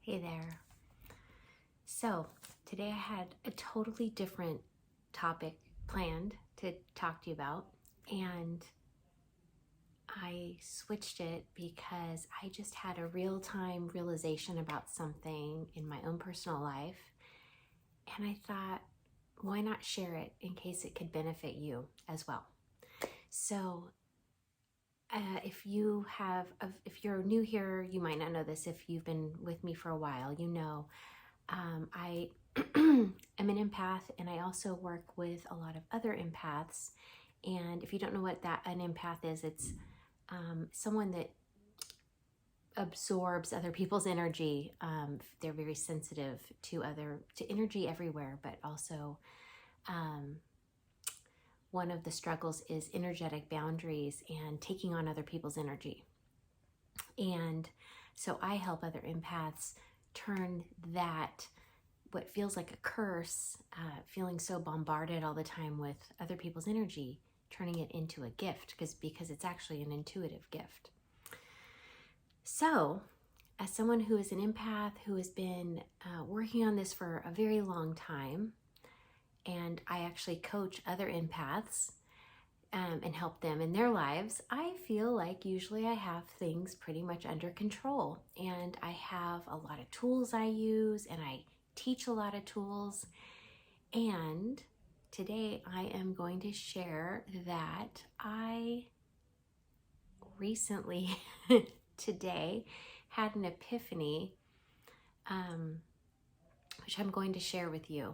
Hey there. So today I had a totally different topic planned to talk to you about, and I switched it because I just had a real-time realization about something in my own personal life, and I thought, why not share it in case it could benefit you as well? So if you're new here, you might not know this. If you've been with me for a while, you know I am an empath, and I also work with a lot of other empaths. And if you don't know what an empath is, it's someone that absorbs other people's energy. They're very sensitive to energy everywhere, but also one of the struggles is energetic boundaries and taking on other people's energy. And so I help other empaths turn that, what feels like a curse, feeling so bombarded all the time with other people's energy, turning it into a gift because it's actually an intuitive gift. So, as someone who is an empath, who has been working on this for a very long time, and I actually coach other empaths and help them in their lives, I feel like usually I have things pretty much under control, and I have a lot of tools I use, and I teach a lot of tools. And today I am going to share that I recently today had an epiphany, which I'm going to share with you.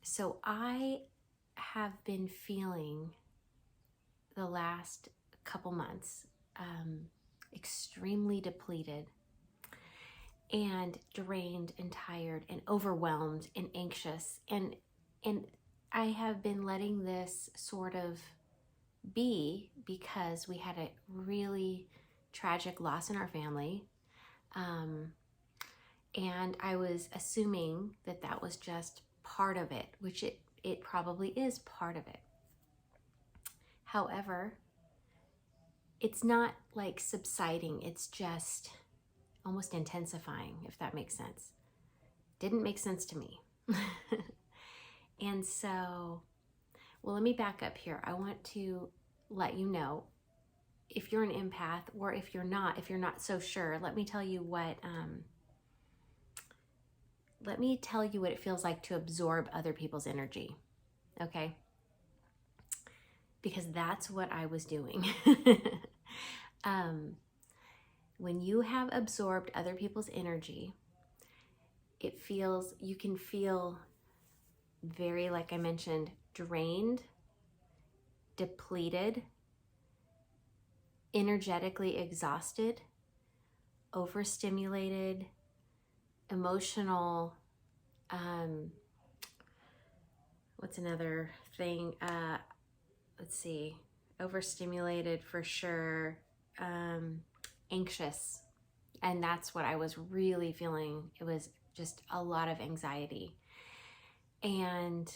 So I have been feeling the last couple months extremely depleted and drained and tired and overwhelmed and anxious, and I have been letting this sort of be because we had a really tragic loss in our family, and I was assuming that that was just part of it, which it probably is part of it. However, it's not like subsiding, it's just almost intensifying, if that makes sense. Didn't make sense to me. And so, well, let me back up here. I want to let you know, if you're an empath, or if you're not so sure, let me tell you what it feels like to absorb other people's energy, okay? Because that's what I was doing. When you have absorbed other people's energy, you can feel very, like I mentioned, drained, depleted, energetically exhausted, overstimulated, emotional, what's another thing? Let's see, overstimulated for sure, anxious. And that's what I was really feeling. It was just a lot of anxiety. And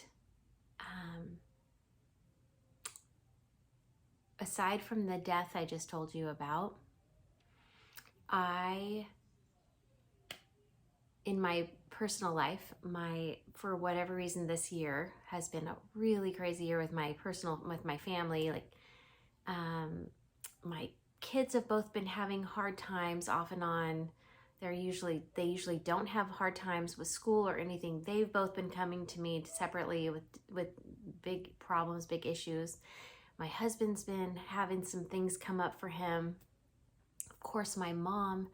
aside from the death I just told you about, in my personal life, for whatever reason, this year has been a really crazy year with my family. Like, my kids have both been having hard times off and on. They usually don't have hard times with school or anything. They've both been coming to me separately with big problems, big issues. My husband's been having some things come up for him. Of course, my mom,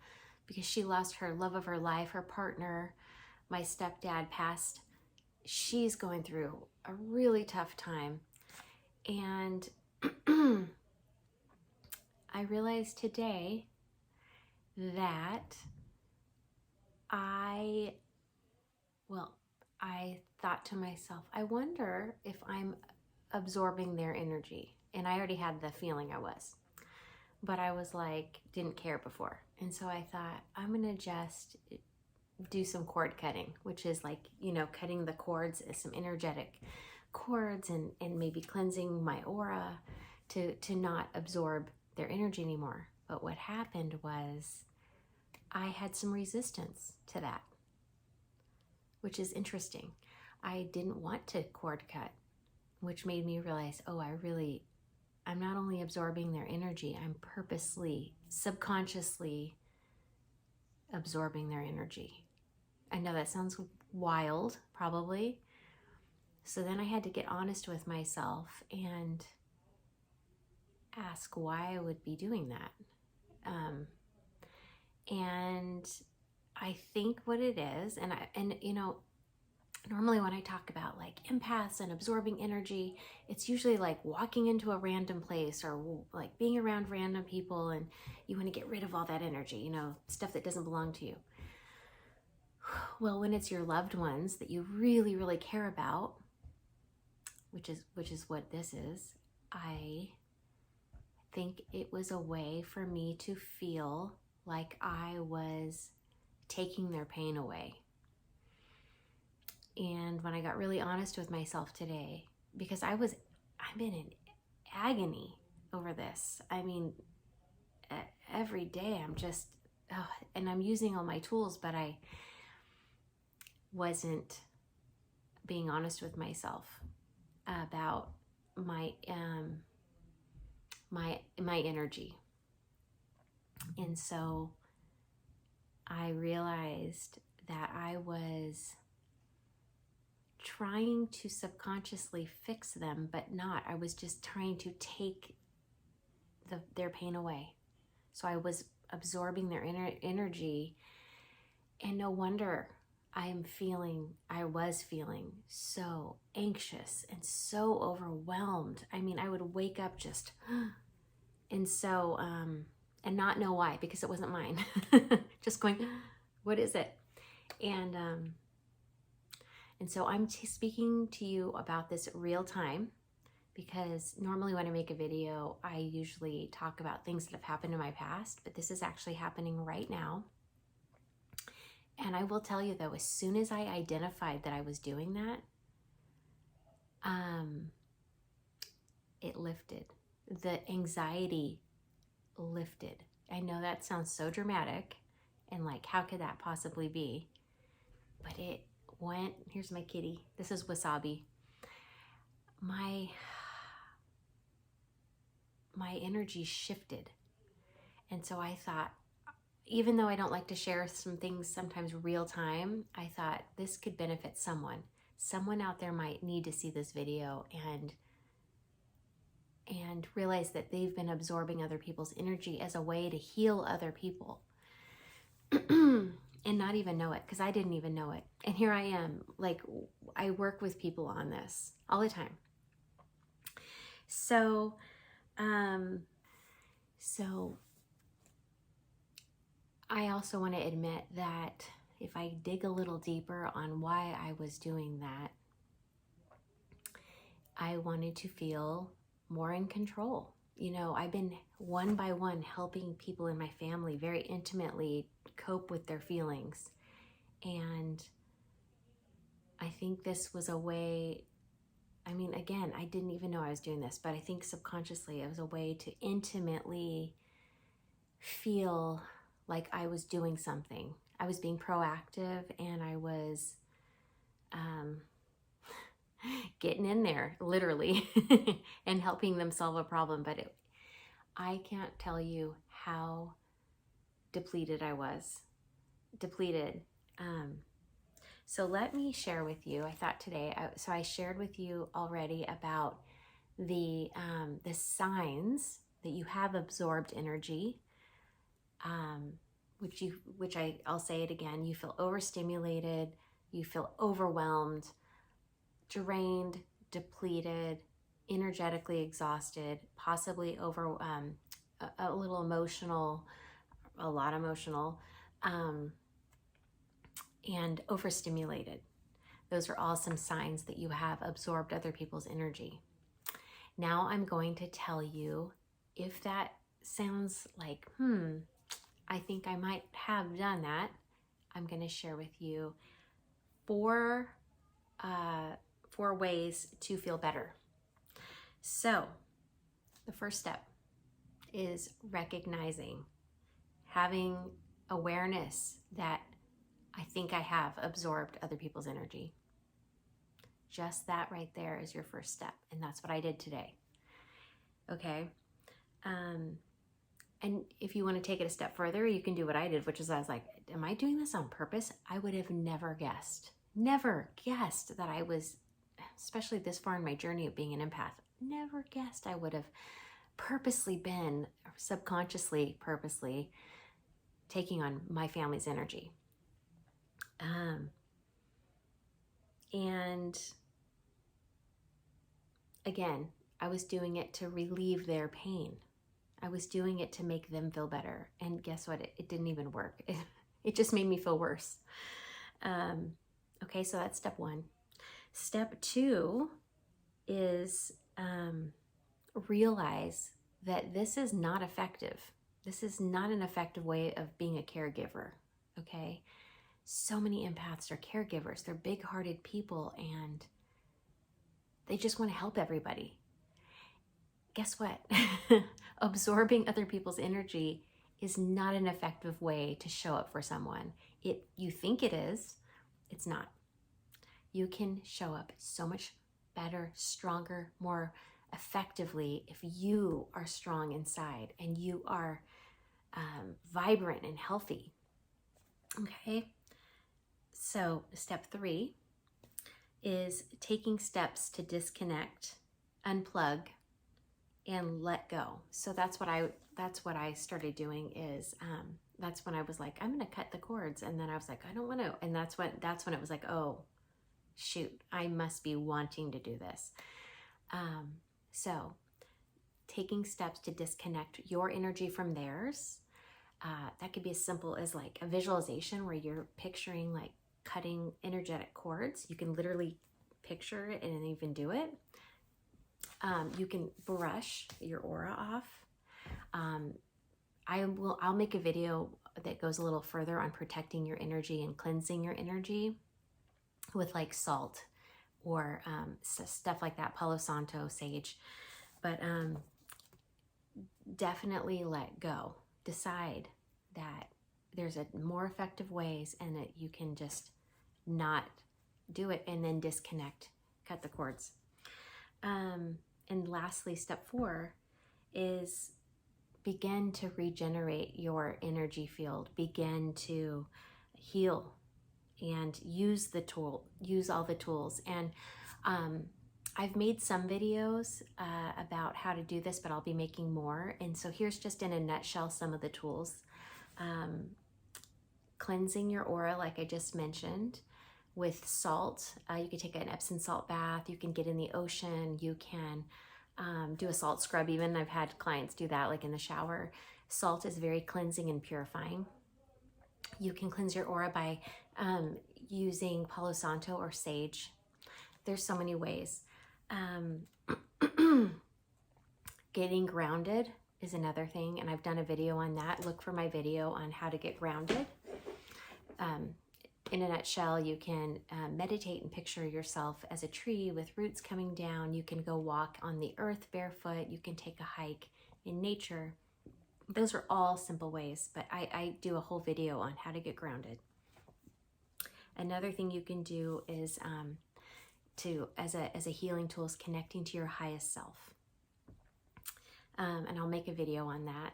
because she lost her love of her life, her partner. My stepdad passed. She's going through a really tough time. And I realized today that I thought to myself, I wonder if I'm absorbing their energy. And I already had the feeling I was. But I was like, didn't care before. And so I thought, I'm going to just do some cord cutting, which is like, cutting the cords, some energetic cords, and maybe cleansing my aura to not absorb their energy anymore. But what happened was I had some resistance to that, which is interesting. I didn't want to cord cut, which made me realize, oh, I'm not only absorbing their energy, I'm purposely, subconsciously absorbing their energy. I know that sounds wild, probably. So then I had to get honest with myself and ask why I would be doing that. And I think what it is, and you know, normally when I talk about like empaths and absorbing energy, it's usually like walking into a random place or like being around random people and you want to get rid of all that energy, you know, stuff that doesn't belong to you. Well, when it's your loved ones that you really, really care about, which is what this is, I think it was a way for me to feel like I was taking their pain away. And when I got really honest with myself today, because I've been in agony over this. I mean, every day I'm just, and I'm using all my tools, but I wasn't being honest with myself about my energy. And so I realized that I was trying to subconsciously fix them, but not. I was just trying to take their pain away. So I was absorbing their energy, and no wonder I was feeling so anxious and so overwhelmed. I mean, I would wake up just, and so, and not know why, because it wasn't mine. Just going, what is it? And so I'm speaking to you about this real time, because normally when I make a video, I usually talk about things that have happened in my past, but this is actually happening right now. And I will tell you though, as soon as I identified that I was doing that, it lifted. The anxiety lifted. I know that sounds so dramatic and like, how could that possibly be? But it went, here's my kitty. This is Wasabi. My energy shifted. And so I thought, even though I don't like to share some things sometimes real time, I thought this could benefit someone. Someone out there might need to see this video and realize that they've been absorbing other people's energy as a way to heal other people. And not even know it, because I didn't even know it. And here I am, like, I work with people on this all the time. So I also want to admit that if I dig a little deeper on why I was doing that, I wanted to feel more in control. You know, I've been one by one helping people in my family very intimately cope with their feelings. And I think this was a way, I mean, again, I didn't even know I was doing this, but I think subconsciously it was a way to intimately feel like I was doing something. I was being proactive, and I was getting in there, literally, and helping them solve a problem. But I can't tell you how depleted I was. Depleted. So let me share with you, I thought today, so I shared with you already about the signs that you have absorbed energy, which I'll say it again, you feel overstimulated, you feel overwhelmed, drained, depleted, energetically exhausted, possibly over a little emotional, a lot emotional, and overstimulated. Those are all some signs that you have absorbed other people's energy. Now I'm going to tell you, if that sounds like, I think I might have done that, I'm going to share with you four ways to feel better. So the first step is recognizing, having awareness that I think I have absorbed other people's energy. Just that right there is your first step. And that's what I did today. Okay. And if you want to take it a step further, you can do what I did, which is I was like, am I doing this on purpose? I would have never guessed that I was, especially this far in my journey of being an empath, never guessed I would have purposely been, subconsciously, purposely taking on my family's energy. And again, I was doing it to relieve their pain. I was doing it to make them feel better. And guess what? It didn't even work. It just made me feel worse. Okay, so that's step one. Step two is realize that this is not effective. This is not an effective way of being a caregiver, okay? So many empaths are caregivers. They're big-hearted people, and they just want to help everybody. Guess what? Absorbing other people's energy is not an effective way to show up for someone. You think it is, it's not. You can show up so much better, stronger, more effectively if you are strong inside and you are vibrant and healthy. Okay, so step three is taking steps to disconnect, unplug, and let go. So that's what I started doing is that's when I was like, I'm gonna cut the cords, and then I was like, I don't want to, and that's when it was like, oh shoot, I must be wanting to do this. So taking steps to disconnect your energy from theirs. That could be as simple as like a visualization where you're picturing like cutting energetic cords. You can literally picture it and even do it. You can brush your aura off. I'll make a video that goes a little further on protecting your energy and cleansing your energy with like salt or stuff like that, Palo Santo, sage. But definitely let go. Decide that there's more effective ways and that you can just not do it, and then disconnect, cut the cords. And lastly, step 4 is begin to regenerate your energy field, begin to heal and use all the tools. And I've made some videos about how to do this, but I'll be making more. And so here's just in a nutshell some of the tools. Cleansing your aura, like I just mentioned, with salt. You can take an Epsom salt bath. You can get in the ocean. You can do a salt scrub even. I've had clients do that, like in the shower. Salt is very cleansing and purifying. You can cleanse your aura by using Palo Santo or sage. There's so many ways. Getting grounded is another thing, and I've done a video on that. Look for my video on how to get grounded. In a nutshell, you can meditate and picture yourself as a tree with roots coming down. You can go walk on the earth barefoot. You can take a hike in nature. Those are all simple ways, but I do a whole video on how to get grounded. Another thing you can do is as a healing tool is connecting to your highest self. And I'll make a video on that.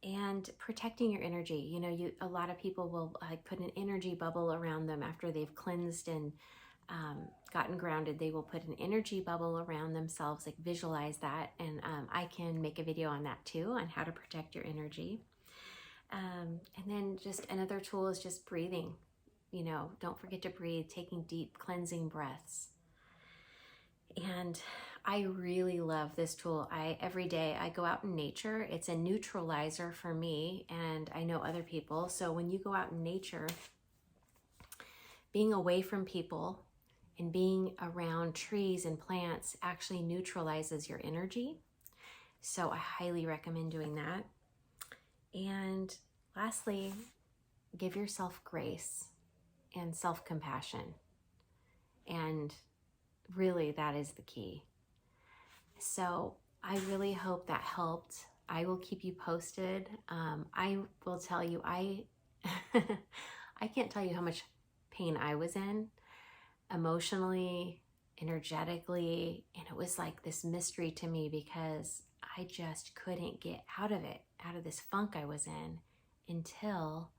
And protecting your energy. You know, a lot of people will put an energy bubble around them after they've cleansed and gotten grounded. They will put an energy bubble around themselves, like visualize that. And I can make a video on that too, on how to protect your energy. And then just another tool is just breathing. You know, don't forget to breathe, taking deep cleansing breaths. And I really love this tool. Every day I go out in nature. It's a neutralizer for me, and I know other people. So when you go out in nature, being away from people and being around trees and plants actually neutralizes your energy. So I highly recommend doing that. And lastly, give yourself grace and self-compassion. And really, that is the key. So I really hope that helped. I will keep you posted. I will tell you, I I can't tell you how much pain I was in emotionally, energetically, and it was like this mystery to me because I just couldn't get out of it, out of this funk I was in, until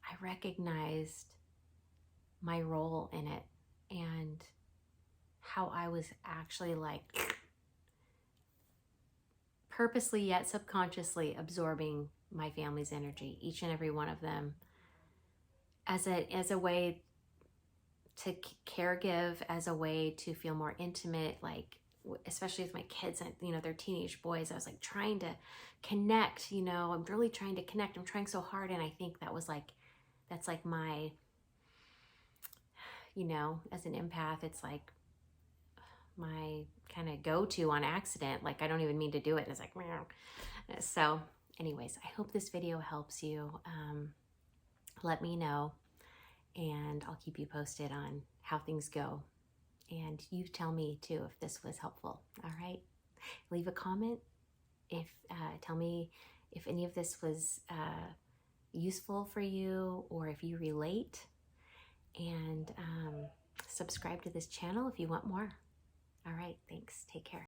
I recognized my role in it and how I was actually like purposely yet subconsciously absorbing my family's energy, each and every one of them, as a way to care give, as a way to feel more intimate, like especially with my kids, you know, they're teenage boys. I was like trying to connect, you know, I'm really trying to connect. I'm trying so hard. And I think that was like, that's like my, you know, as an empath, it's like my kind of go-to on accident. Like I don't even mean to do it. It's like, meow. So anyways, I hope this video helps you. Let me know and I'll keep you posted on how things go. And you tell me too if this was helpful. All right. Leave a comment. If tell me if any of this was useful for you or if you relate. And subscribe to this channel if you want more. All right. Thanks. Take care.